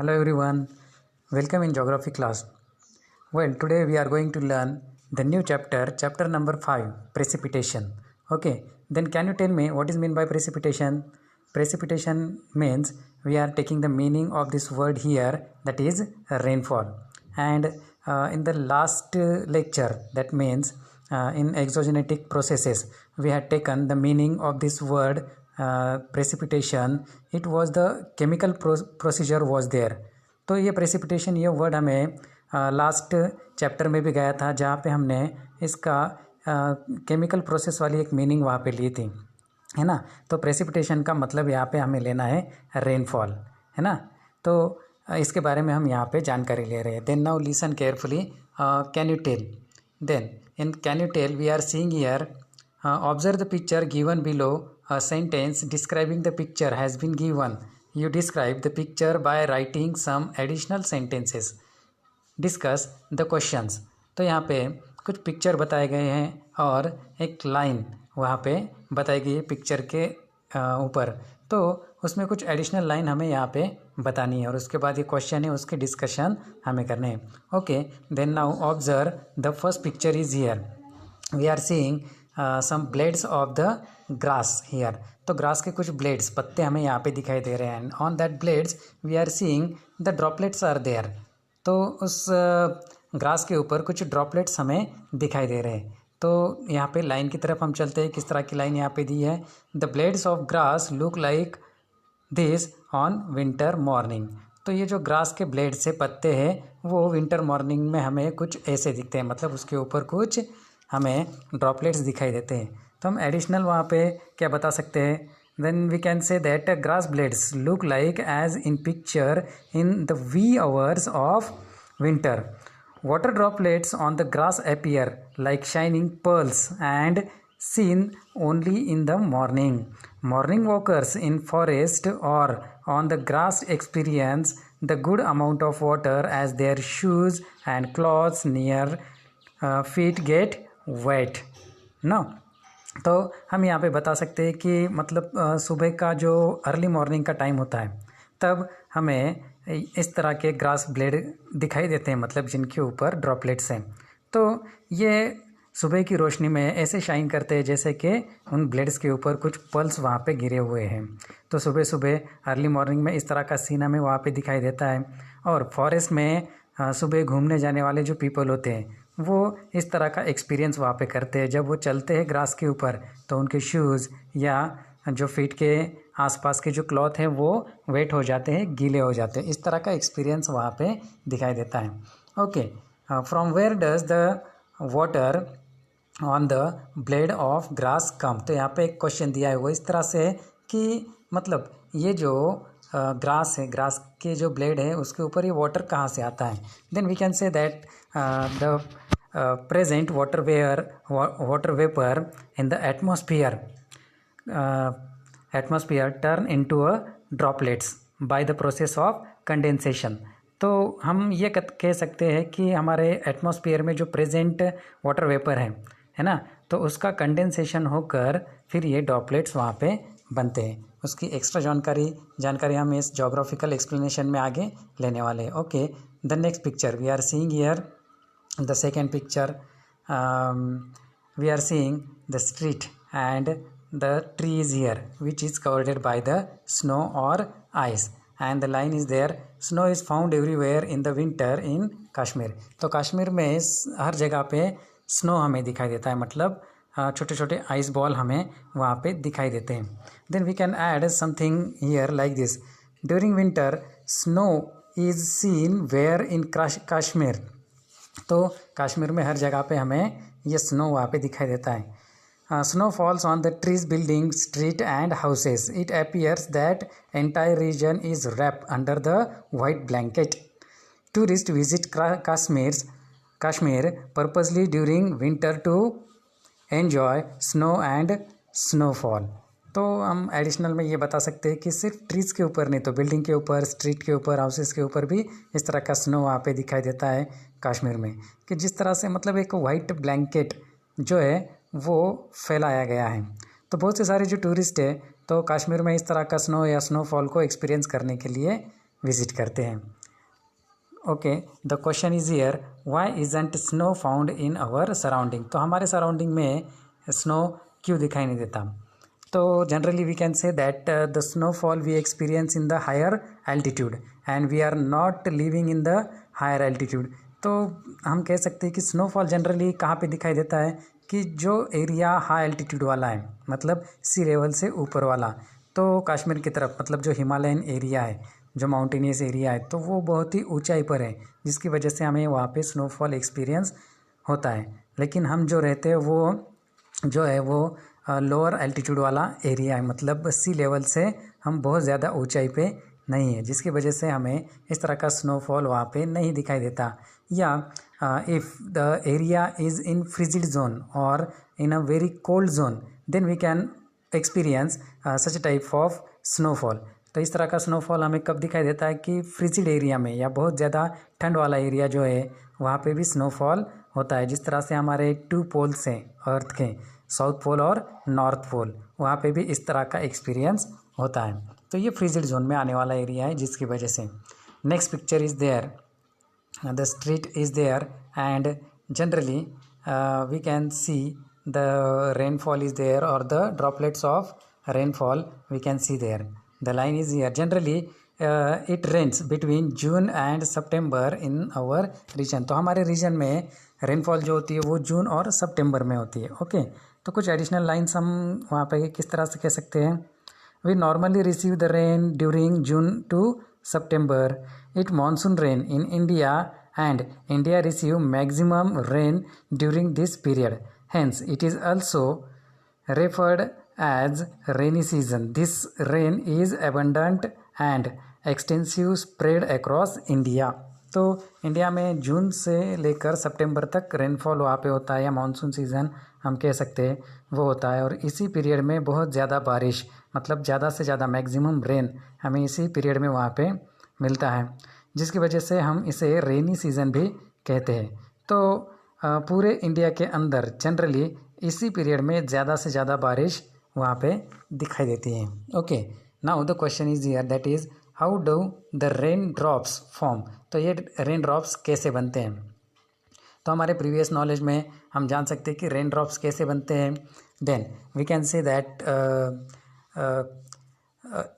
Hello everyone, welcome in geography class. Well, today we are going to learn the new chapter number 5, precipitation. Okay, then can you tell me what is meant by precipitation? Precipitation means we are taking the meaning of this word here, that is rainfall. And in the last lecture, that means in exogenetic processes, we had taken the meaning of this word precipitation. It was the chemical procedure was there. तो ये precipitation ये word हमें last chapter में भी गया था, जहाँ पे हमने इसका केमिकल प्रोसेस वाली एक मीनिंग वहाँ पे ली थी, है ना। तो प्रेसिपिटेशन का मतलब यहाँ पे हमें लेना है रेनफॉल, है ना। तो इसके बारे में हम यहाँ पे जानकारी ले रहे हैं। Then now listen carefully, can you tell, then in can you tell we are seeing here, observe the picture given below, a sentence describing the picture has been given. You describe the picture by writing some additional sentences. Discuss the questions. तो यहाँ पे कुछ picture बताए गए हैं और एक line वहाँ पे बताई गई है पिक्चर के ऊपर। तो उसमें कुछ एडिशनल लाइन हमें यहाँ पे बतानी है और उसके बाद ये क्वेश्चन है, उसके डिस्कशन हमें करने हैं। Okay, then now observe the first picture is here. We are seeing some blades of the grass here. तो ग्रास के कुछ ब्लेड्स, पत्ते हमें यहाँ पे दिखाई दे रहे हैं। On that blades we are seeing the droplets are there. तो उस ग्रास के ऊपर कुछ ड्रॉपलेट्स हमें दिखाई दे रहे हैं। तो यहाँ पे लाइन की तरफ हम चलते हैं। किस तरह की लाइन यहाँ पे दी है? The blades of grass look like this on winter morning. तो ये जो ग्रास के ब्लेड से पत्ते हैं वो विंटर मॉर्निंग में हमें कुछ ऐसे दिखते हैं, मतलब उसके ऊपर कुछ हमें ड्रॉपलेट्स दिखाई देते हैं। तो हम एडिशनल वहाँ पे क्या बता सकते हैं? Then we can say that grass blades look like as in picture in the wee hours of winter. Water droplets on the grass appear like shining pearls and seen only in the morning. Morning walkers in forest or on the grass experience the good amount of water as their shoes and clothes near feet get wet. No? तो हम यहाँ पे बता सकते हैं कि मतलब सुबह का जो अर्ली मॉर्निंग का टाइम होता है तब हमें इस तरह के ग्रास ब्लेड दिखाई देते हैं, मतलब जिनके ऊपर ड्रॉपलेट्स हैं। तो ये सुबह की रोशनी में ऐसे शाइन करते हैं जैसे कि उन ब्लेड्स के ऊपर कुछ पल्स वहाँ पे गिरे हुए हैं। तो सुबह सुबह अर्ली मॉर्निंग में इस तरह का सीन हमें वहाँ पे दिखाई देता है। और फॉरेस्ट में सुबह घूमने जाने वाले जो पीपल होते हैं वो इस तरह का एक्सपीरियंस वहाँ पे करते हैं। जब वो चलते हैं ग्रास के ऊपर तो उनके शूज़ या जो फीट के आसपास के जो क्लॉथ हैं वो वेट हो जाते हैं, गीले हो जाते हैं। इस तरह का एक्सपीरियंस वहाँ पे दिखाई देता है। Okay, from where does the water on the blade of grass come. तो यहाँ पे एक क्वेश्चन दिया है वो इस तरह से कि मतलब ये जो ग्रास है, ग्रास के जो ब्लेड है उसके ऊपर ये वाटर कहाँ से आता है? Then we can say that the present water vapour in the atmosphere turn into a droplets by the process of condensation. तो हम ये कह सकते हैं कि हमारे एटमॉस्फेयर में जो प्रेजेंट वाटर वेपर है ना, तो उसका कंडेंसेशन होकर फिर ये ड्रॉपलेट्स वहाँ पे बनते हैं। उसकी एक्स्ट्रा जानकारी हम इस ज्योग्राफिकल एक्सप्लेनेशन में आगे लेने वाले हैं। Okay, the next picture we are seeing here, the second picture we are seeing the street and the tree is here which is covered by the snow और ice and the line is there, snow is found everywhere in the winter in Kashmir. तो कश्मीर में हर जगह पे snow हमें दिखाई देता है, मतलब छोटे छोटे आइस बॉल हमें वहाँ पे दिखाई देते हैं। Then we can add something here like this, during winter snow is seen where in Kashmir. तो कश्मीर में हर जगह पे हमें ये स्नो वहाँ पे दिखाई देता है। Snow falls on the trees, buildings, street and houses. It appears that entire region is wrapped under the white blanket. Tourists visit Kashmir purposely during winter to enjoy snow and snowfall. तो हम additional में ये बता सकते हैं कि सिर्फ trees के ऊपर नहीं, तो बिल्डिंग के ऊपर, स्ट्रीट के ऊपर, हाउसेस के ऊपर भी इस तरह का स्नो वहाँ पे दिखाई देता है कश्मीर में, कि जिस तरह से मतलब एक वाइट ब्लैंकेट जो है वो फैलाया गया है। तो बहुत से सारे जो टूरिस्ट है तो कश्मीर में इस तरह का स्नो या स्नोफॉल को एक्सपीरियंस करने के लिए विज़िट करते हैं। Okay, the question is here, why isn't snow found in our surrounding. तो हमारे सराउंडिंग में स्नो क्यों दिखाई नहीं देता। तो generally we can say that the snowfall we experience in the higher altitude and we are not living in the higher altitude. तो हम कह सकते हैं कि स्नोफॉल जनरली कहाँ पे दिखाई देता है कि जो एरिया हाई एल्टीट्यूड वाला है, मतलब सी लेवल से ऊपर वाला, तो कश्मीर की तरफ, मतलब जो हिमालयन एरिया है, जो माउंटेनियस एरिया है, तो वो बहुत ही ऊंचाई पर है, जिसकी वजह से हमें वहाँ पे स्नोफॉल एक्सपीरियंस होता है। लेकिन हम जो रहते हैं वो जो है वो लोअर एल्टीट्यूड वाला एरिया है, मतलब सी लेवल से हम बहुत ज़्यादा ऊंचाई पे नहीं है, जिसकी वजह से हमें इस तरह का स्नोफॉल वहाँ पे नहीं दिखाई देता। या if the area is in frigid zone और in a very cold zone, then we can experience such type of snowfall. तो इस तरह का स्नोफॉल हमें कब दिखाई देता है कि फ्रिजिड एरिया में या बहुत ज़्यादा ठंड वाला एरिया जो है वहाँ पे भी स्नोफॉल होता है। जिस तरह से हमारे 2 पोल्स हैं अर्थ के, साउथ पोल और नॉर्थ पोल, वहाँ पे भी इस तरह का एक्सपीरियंस होता है। तो ये फ्रिजिड जोन में आने वाला एरिया है, जिसकी वजह से। Next picture is there, the street is there, and generally we can see the rainfall is there, or the droplets of rainfall we can see there. The line is here. Generally it rains between June and September in our region. तो हमारे reason में rainfall जो होती है वो जून और सितंबर में होती है। ओके, तो कुछ एडिशनल लाइन्स हम वहाँ पे किस तरह से कह सकते हैं। We normally receive the rain during June to September. It monsoon rain in India, and India receive maximum rain during this period. Hence, it is also referred as rainy season. This rain is abundant and extensive, spread across India. तो India में जून से लेकर सितंबर तक rainfall वहाँ पे होता है, या मानसून सीज़न हम कह सकते हैं वो होता है। और इसी पीरियड में बहुत ज़्यादा बारिश, मतलब ज़्यादा से ज़्यादा मैक्सिमम रेन हमें इसी पीरियड में वहाँ पे मिलता है, जिसकी वजह से हम इसे रेनी सीज़न भी कहते हैं। तो पूरे इंडिया के अंदर जनरली इसी पीरियड में ज़्यादा से ज़्यादा बारिश वहाँ पे दिखाई देती है। Okay, now the question is here, that is how do the rain drops form. तो ये रेन ड्रॉप्स कैसे बनते हैं। तो हमारे प्रीवियस नॉलेज में हम जान सकते हैं कि रेन ड्रॉप्स कैसे बनते हैं। Then we can say that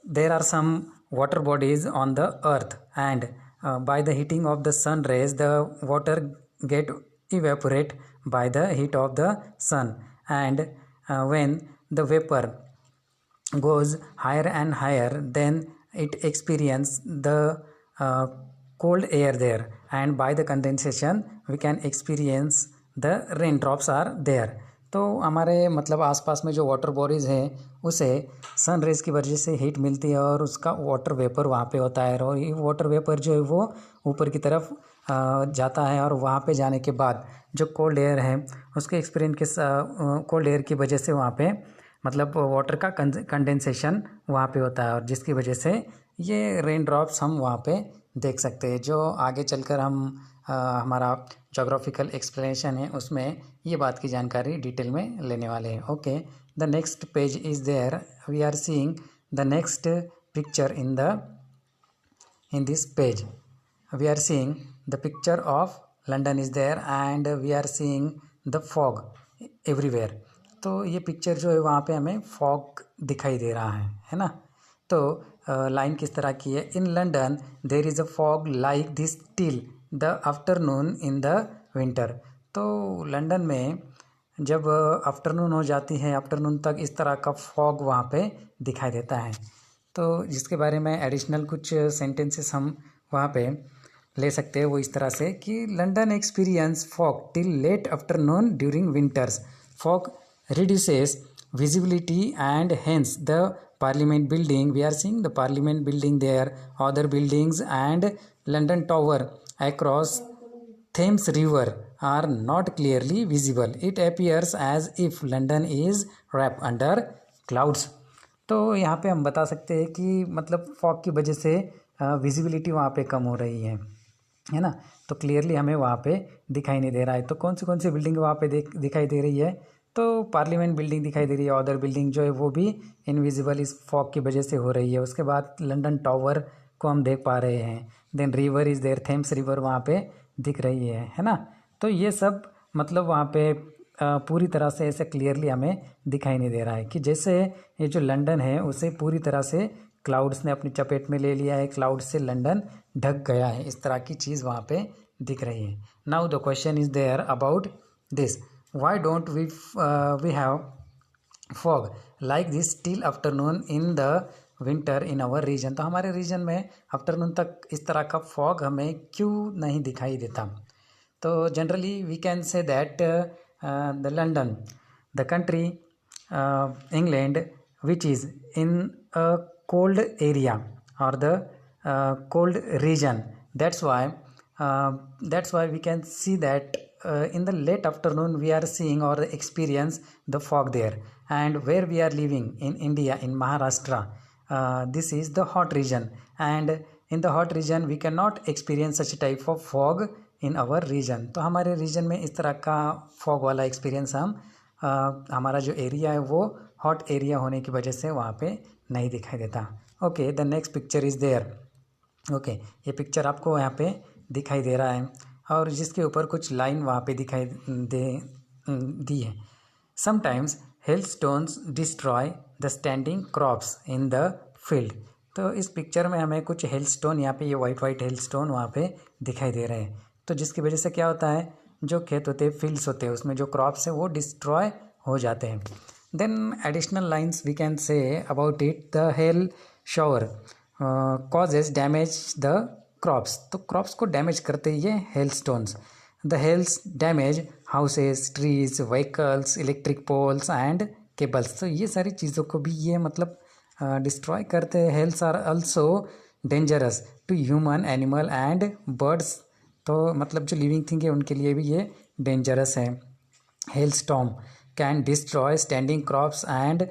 there are some water bodies on the earth, and by the heating of the sun rays the water get evaporate by the heat of the sun, and when the vapor goes higher and higher, then it experience the cold air there, and by the condensation we can experience the raindrops are there. तो हमारे मतलब आसपास में जो water bodies हैं उसे सन rays की वजह से हीट मिलती है, और उसका वाटर वेपर वहाँ पे होता है, और ये वाटर वेपर जो है वो ऊपर की तरफ जाता है, और वहाँ पे जाने के बाद जो कोल्ड एयर है उसके एक्सपीरियंस के कोल्ड एयर की वजह से वहाँ पे मतलब वाटर का कंडेंसेशन वहाँ पे होता है, और जिसकी वजह से ये रेन ड्रॉप्स हम वहाँ पे देख सकते हैं। जो आगे चलकर हम हमारा जोग्राफिकल एक्सप्लेनेशन है उसमें ये बात की जानकारी डिटेल में लेने वाले हैं। Okay, the next page is there, we are seeing the next picture in this page. We are seeing the picture of London is there, and we are seeing the fog everywhere. तो ये picture जो है वहाँ पे हमें fog दिखाई दे रहा है ना। तो लाइन किस तरह की है, in London there is a fog like this till the afternoon in the winter. तो लंदन में जब आफ्टरनून हो जाती है, आफ्टरनून तक इस तरह का फॉग वहाँ पे दिखाई देता है। तो जिसके बारे में एडिशनल कुछ सेंटेंसेस हम वहाँ पे ले सकते हैं वो इस तरह से कि London experience fog till late afternoon during winters. Fog reduces visibility, and hence the parliament building, we are seeing the parliament building there, other buildings and London Tower across Thames River are not clearly visible. It appears as if London is wrapped under clouds. तो यहाँ पे हम बता सकते हैं कि मतलब fog की वजह से विजिबिलिटी वहाँ पे कम हो रही है ना। तो क्लियरली हमें वहाँ पे दिखाई नहीं दे रहा है। तो कौन सी बिल्डिंग वहाँ पे दिखाई दे रही है, तो पार्लियामेंट बिल्डिंग दिखाई दे रही है, अदर बिल्डिंग जो है वो भी इनविजिबल इस फॉग की वजह से हो रही है। उसके बाद लंदन टावर को हम देख पा रहे हैं। Then river is there, Thames river वहाँ पे दिख रही है ना। तो ये सब मतलब वहाँ पे पूरी तरह से ऐसे क्लियरली हमें दिखाई नहीं दे रहा है कि जैसे ये जो लंदन है उसे पूरी तरह से क्लाउड्स ने अपनी चपेट में ले लिया है, क्लाउड से लंदन ढक गया है, इस तरह की चीज़ वहाँ पे दिख रही है। Now the question is there about this, why don't we have fog like this till afternoon in the winter in our region. तो हमारे रीजन में आफ्टरनून तक इस तरह का फॉग हमें क्यों नहीं दिखाई देता। तो generally we can say that the London, the country England, which is in a cold area or the cold region. That's why we can see that in the late afternoon we are seeing or experience the fog there. And where we are living in India, in Maharashtra, this is the hot region, and in the hot region we cannot experience such a type of fog in our region. तो हमारे reason में इस तरह का fog वाला experience हम हमारा जो एरिया है वो हॉट एरिया होने की वजह से वहाँ पे नहीं दिखाई देता। Okay, the next picture is there. Okay, ये पिक्चर आपको यहाँ पे दिखाई दे रहा है और जिसके ऊपर कुछ लाइन वहाँ पे दिखाई दी है। Sometimes hailstones destroy the standing crops in the field. तो इस पिक्चर में हमें कुछ हेलस्टोन, यहाँ पे ये वाइट हेलस्टोन वहाँ पे दिखाई दे रहे हैं। तो जिसकी वजह से क्या होता है, जो खेत होते हैं, फील्ड्स होते हैं, उसमें जो क्रॉप्स है वो डिस्ट्रॉय हो जाते हैं। Then additional lines we can say about it, the hail shower causes damage the crops. तो क्रॉप्स को डैमेज करते ये hail stones. The hails damage houses, trees, vehicles, electric poles and cables. तो ये सारी चीज़ों को भी ये मतलब डिस्ट्रॉय करते हैं। Hails are also dangerous to human, animal and birds. तो मतलब जो लिविंग थिंग है उनके लिए भी ये डेंजरस है। Hail storm can destroy standing crops and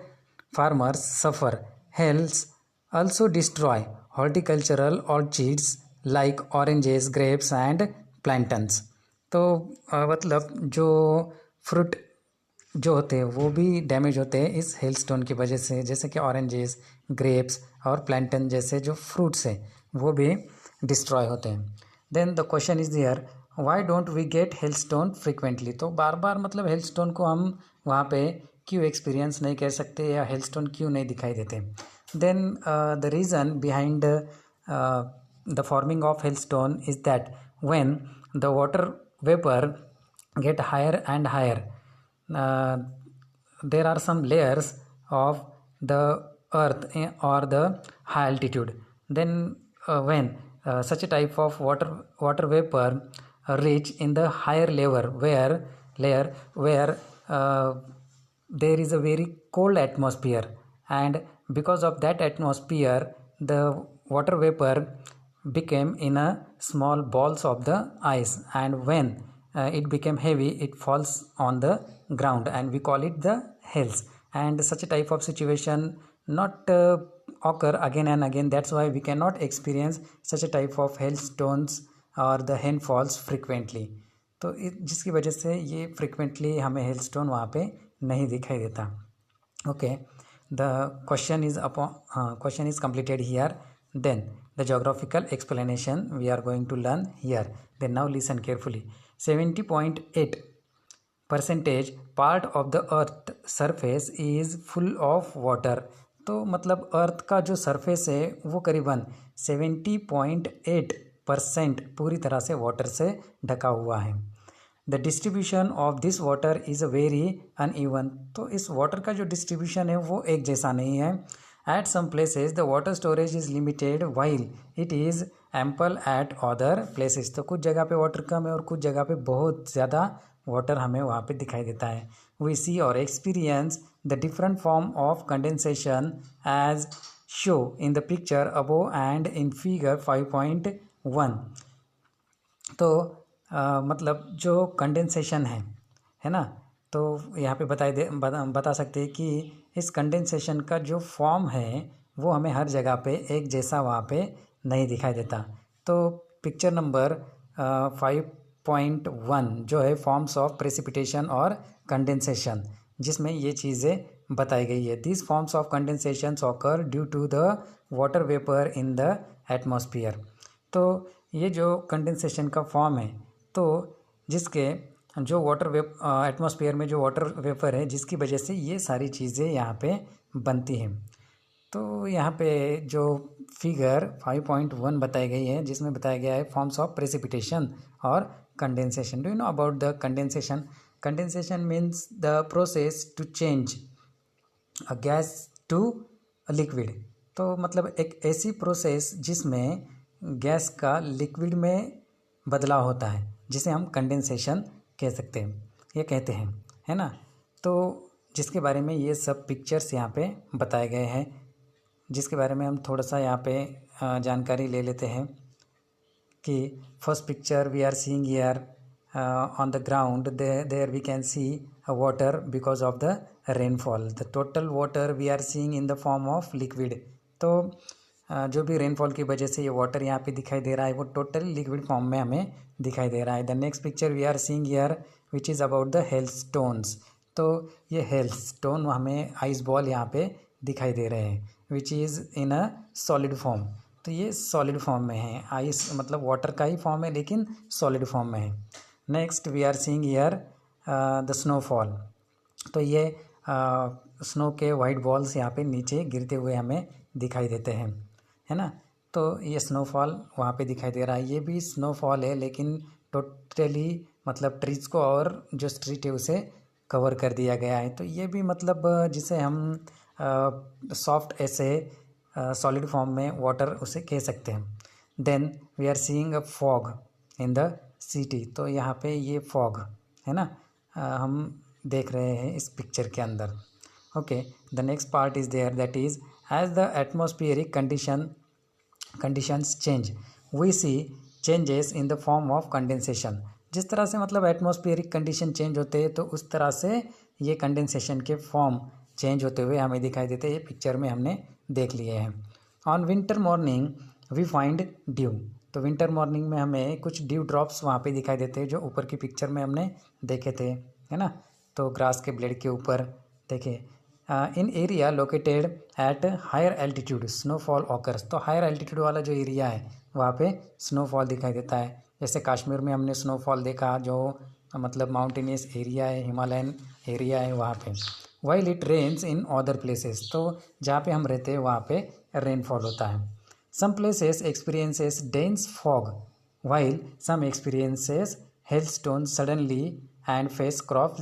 farmers suffer. Hails also destroy horticultural orchids like oranges, grapes and plantains. तो मतलब जो फ्रूट जो होते हैं वो भी डैमेज होते हैं इस हेलस्टोन की वजह से, जैसे कि ऑरेंजेस, ग्रेप्स और प्लांटन जैसे जो फ्रूट्स हैं वो भी डिस्ट्रॉय होते हैं। Then the question is there, why don't we get hailstone frequently. तो बार बार मतलब हेलस्टोन को हम वहाँ पे क्यों एक्सपीरियंस नहीं कर सकते या हेलस्टोन क्यों नहीं दिखाई देते। Then the reason behind the forming of hailstone is that when the water vapour get higher and higher, there are some layers of the earth or the high altitude. Then when such a type of water vapor reach in the higher layer where there is a very cold atmosphere, and because of that atmosphere the water vapor became in a small balls of the ice, and when it became heavy it falls on the ground and we call it the hails. And such a type of situation not occur again and again. That's why we cannot experience such a type of hailstones or the rainfalls frequently. तो जिसकी वजह से ये frequently हमें hailstone वहाँ पे नहीं दिखाई देता। Okay, the question is completed here. Then the geographical explanation we are going to learn here. Then now listen carefully. 70.8% part of the earth surface is full of water. तो मतलब अर्थ का जो सरफेस है वो करीबन 70.8% पूरी तरह से वाटर से ढका हुआ है। The distribution of this water is very uneven. तो इस वाटर का जो डिस्ट्रीब्यूशन है वो एक जैसा नहीं है। At some places the water storage is limited while it is ample at other places. तो कुछ जगह पे वाटर कम है और कुछ जगह पे बहुत ज़्यादा वाटर हमें वहाँ पे दिखाई देता है। वी सी और experience the different form of condensation as show in the picture above and in figure 5.1। तो मतलब जो कंडेंसेशन है ना, तो यहाँ पे बता सकते हैं कि इस कंडेंसेशन का जो फॉर्म है वो हमें हर जगह पे एक जैसा वहाँ पे नहीं दिखाई देता। तो पिक्चर नंबर 5.1 जो है फॉर्म्स ऑफ प्रेसिपिटेशन और कंडेंसेशन, जिसमें ये चीज़ें बताई गई है। This forms of condensation occur due to the water vapour in the atmosphere. तो ये जो कंडेंसेशन का फॉर्म है, तो जिसके जो वाटर एटमॉस्फेयर में जो वाटर वेपर है, जिसकी वजह से ये सारी चीज़ें यहाँ पे बनती हैं। तो यहाँ पे जो फिगर 5.1 बताई गई है, जिसमें बताया गया है फॉर्म्स ऑफ प्रेसिपिटेशन और condensation. Do you know about the condensation? Condensation means the process to change a gas to a liquid. तो मतलब एक ऐसी प्रोसेस जिसमें गैस का लिक्विड में बदलाव होता है, जिसे हम कंडेंसेशन कह सकते हैं, ये कहते हैं, है ना। तो जिसके बारे में ये सब पिक्चर्स यहाँ पे बताए गए हैं, जिसके बारे में हम थोड़ा सा यहाँ पे जानकारी ले लेते हैं कि first picture we are seeing here on the ground, there we can see water because of the rainfall. The total water we are seeing in the form of liquid. तो जो भी रेनफॉल की वजह से ये वाटर यहाँ पे दिखाई दे रहा है, वो टोटल लिक्विड फॉर्म में हमें दिखाई दे रहा है। The next picture we are seeing here which is about the hailstones. तो ये हेलस्टोन हमें आइस बॉल यहाँ पे दिखाई दे रहे हैं, which is in a solid form. तो ये सॉलिड फॉर्म में है, आइस मतलब वाटर का ही फॉर्म है लेकिन सॉलिड फॉर्म में है। Next we are seeing here the snowfall. तो ये स्नो के वाइट बॉल्स यहाँ पे नीचे गिरते हुए हमें दिखाई देते हैं, है ना। तो ये स्नोफॉल वहाँ पे दिखाई दे रहा है, ये भी स्नोफॉल है लेकिन टोटली मतलब ट्रीज को और जो स्ट्रीट है उसे कवर कर दिया गया है। तो ये भी मतलब जिसे हम सॉफ्ट ऐसे सॉलिड फॉर्म में वाटर उसे कह सकते हैं। Then we are seeing a fog in the city. तो यहाँ पे ये फॉग है ना, हम देख रहे हैं इस पिक्चर के अंदर। Okay, the next part is there, that is as the atmospheric conditions change we see changes in the form of condensation. जिस तरह से मतलब एटमॉस्फेरिक कंडीशन चेंज होते हैं, तो उस तरह से ये कंडेंसेशन के फॉर्म चेंज होते हुए हमें दिखाई देते हैं। ये पिक्चर में हमने देख लिए हैं। On winter morning we find dew. तो विंटर मॉर्निंग में हमें कुछ ड्यू ड्रॉप्स वहाँ पे दिखाई देते हैं, जो ऊपर की पिक्चर में हमने देखे थे, है ना। तो ग्रास के ब्लेड के ऊपर देखे। In area located at higher altitude snowfall occurs. तो हायर एल्टीट्यूड वाला जो एरिया है वहाँ पे स्नोफॉल दिखाई देता है। जैसे कश्मीर में हमने स्नोफॉल देखा, जो मतलब माउंटेनियस एरिया है, हिमालयन एरिया है वहाँ पे। While it rains in other places. तो जहाँ पे हम रहते हैं वहाँ पे रेनफॉल होता है। Some places experiences dense fog while some experiences hailstone suddenly and face crop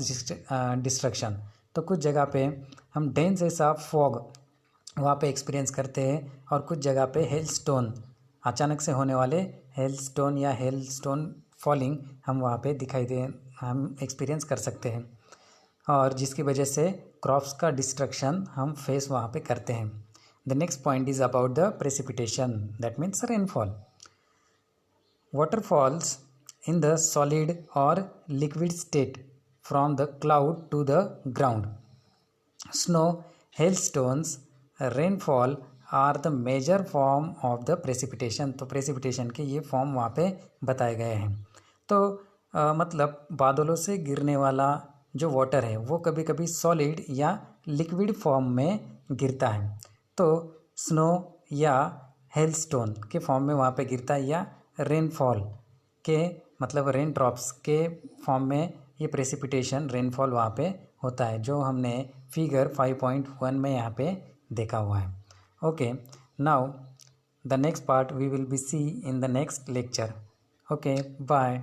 destruction. तो कुछ जगह पे हम डेंस ऐसा फॉग वहाँ पे एक्सपीरियंस करते हैं, और कुछ जगह पे हेलस्टोन अचानक से होने वाले हेलस्टोन या हेलस्टोन फॉलिंग हम वहाँ पे हम एक्सपीरियंस कर सकते हैं, और जिसकी वजह से क्रॉप्स का डिस्ट्रक्शन हम फेस वहाँ पे करते हैं। The next point is about the precipitation, that means rainfall. Waterfalls in the solid or liquid state from the cloud to the ground. Snow, hailstones, rainfall are the major form of the precipitation. तो precipitation के ये form वहाँ पे बताए गए हैं। तो मतलब बादलों से गिरने वाला जो वाटर है वो कभी कभी सॉलिड या लिक्विड फॉर्म में गिरता है। तो स्नो या हेलस्टोन के फॉर्म में वहाँ पे गिरता है, या रेनफॉल के मतलब रेन ड्रॉप्स के फॉर्म में ये प्रेसिपिटेशन रेनफॉल वहाँ पे होता है, जो हमने फिगर 5.1 में यहाँ पे देखा हुआ है। Okay, now the next part we will be see in the next lecture. Okay, bye.